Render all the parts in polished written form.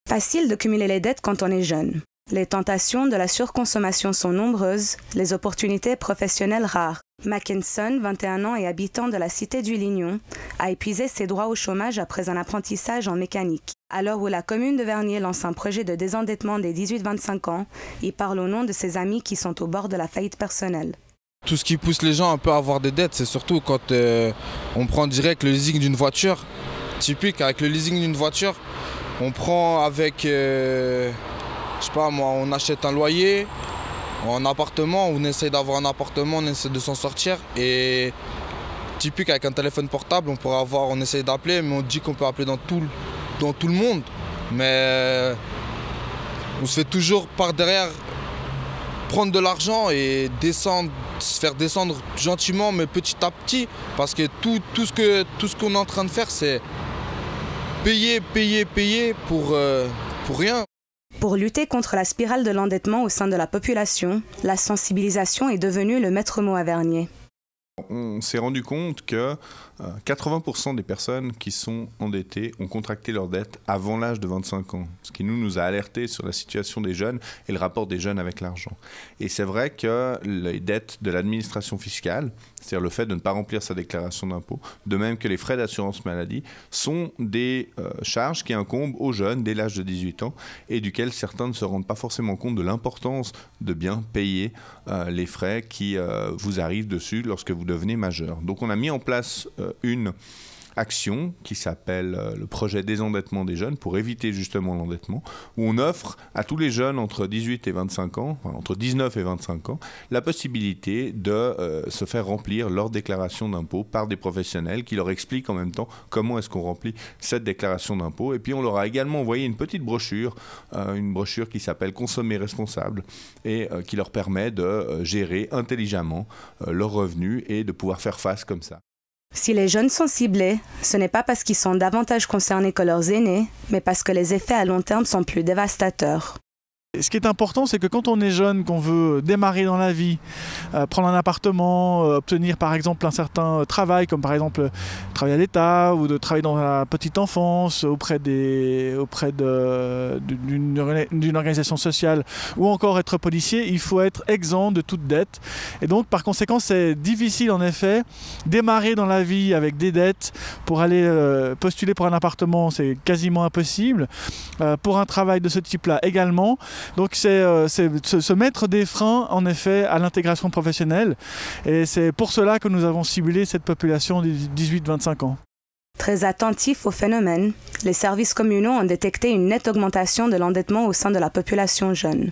Facile de cumuler les dettes quand on est jeune. Les tentations de la surconsommation sont nombreuses, les opportunités professionnelles rares. Mackinson, 21 ans et habitant de la cité du Lignon, a épuisé ses droits au chômage après un apprentissage en mécanique. À l'heure où la commune de Vernier lance un projet de désendettement des 18-25 ans, il parle au nom de ses amis qui sont au bord de la faillite personnelle. Tout ce qui pousse les gens un peu à avoir des dettes, c'est surtout quand on prend direct le leasing d'une voiture. Typique, avec le leasing d'une voiture, on prend avec, je sais pas moi, on achète un loyer, un appartement, on essaie d'avoir un appartement, on essaie de s'en sortir. Et typique, avec un téléphone portable, on essaie d'appeler, mais on dit qu'on peut appeler dans tout le monde. Mais on se fait toujours par derrière prendre de l'argent et se faire descendre gentiment mais petit à petit. Parce que tout ce qu'on est en train de faire, c'est payer pour rien. Pour lutter contre la spirale de l'endettement au sein de la population, la sensibilisation est devenue le maître mot à Vernier. On s'est rendu compte que 80% des personnes qui sont endettées ont contracté leurs dettes avant l'âge de 25 ans, ce qui nous a alertés sur la situation des jeunes et le rapport des jeunes avec l'argent. Et c'est vrai que les dettes de l'administration fiscale, c'est-à-dire le fait de ne pas remplir sa déclaration d'impôt, de même que les frais d'assurance maladie, sont des charges qui incombent aux jeunes dès l'âge de 18 ans et duquel certains ne se rendent pas forcément compte de l'importance de bien payer les frais qui vous arrivent dessus lorsque vous devenez majeur. Donc on a mis en place une action qui s'appelle le projet désendettement des jeunes pour éviter justement l'endettement, où on offre à tous les jeunes entre 18 et 25 ans, enfin, entre 19 et 25 ans, la possibilité de se faire remplir leur déclaration d'impôt par des professionnels qui leur expliquent en même temps comment est-ce qu'on remplit cette déclaration d'impôt. Et puis on leur a également envoyé une petite brochure qui s'appelle Consommer responsable et qui leur permet de gérer intelligemment leurs revenus et de pouvoir faire face comme ça. Si les jeunes sont ciblés, ce n'est pas parce qu'ils sont davantage concernés que leurs aînés, mais parce que les effets à long terme sont plus dévastateurs. Ce qui est important, c'est que quand on est jeune, qu'on veut démarrer dans la vie, prendre un appartement, obtenir par exemple un certain travail, comme par exemple travailler à l'État ou de travailler dans la petite enfance auprès d'une organisation sociale ou encore être policier, il faut être exempt de toute dette. Et donc par conséquent, c'est difficile en effet démarrer dans la vie avec des dettes. Pour aller postuler pour un appartement, c'est quasiment impossible. Pour un travail de ce type-là également. Donc c'est se mettre des freins en effet à l'intégration professionnelle et c'est pour cela que nous avons ciblé cette population des 18-25 ans. Très attentifs au phénomène, les services communaux ont détecté une nette augmentation de l'endettement au sein de la population jeune.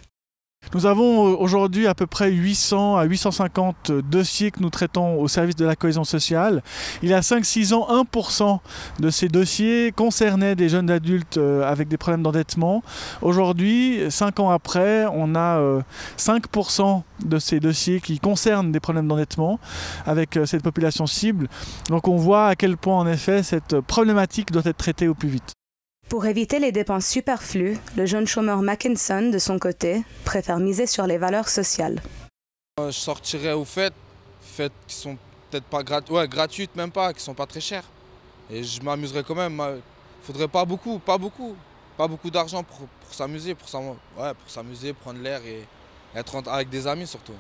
Nous avons aujourd'hui à peu près 800 à 850 dossiers que nous traitons au service de la cohésion sociale. Il y a 5-6 ans, 1% de ces dossiers concernaient des jeunes adultes avec des problèmes d'endettement. Aujourd'hui, 5 ans après, on a 5% de ces dossiers qui concernent des problèmes d'endettement avec cette population cible. Donc on voit à quel point en effet cette problématique doit être traitée au plus vite. Pour éviter les dépenses superflues, le jeune chômeur Mackinson, de son côté, préfère miser sur les valeurs sociales. Je sortirais aux fêtes qui sont peut-être pas gratuites même pas, qui sont pas très chères. Et je m'amuserais quand même. Il faudrait pas beaucoup d'argent pour s'amuser, pour s'amuser, prendre l'air et être avec des amis surtout.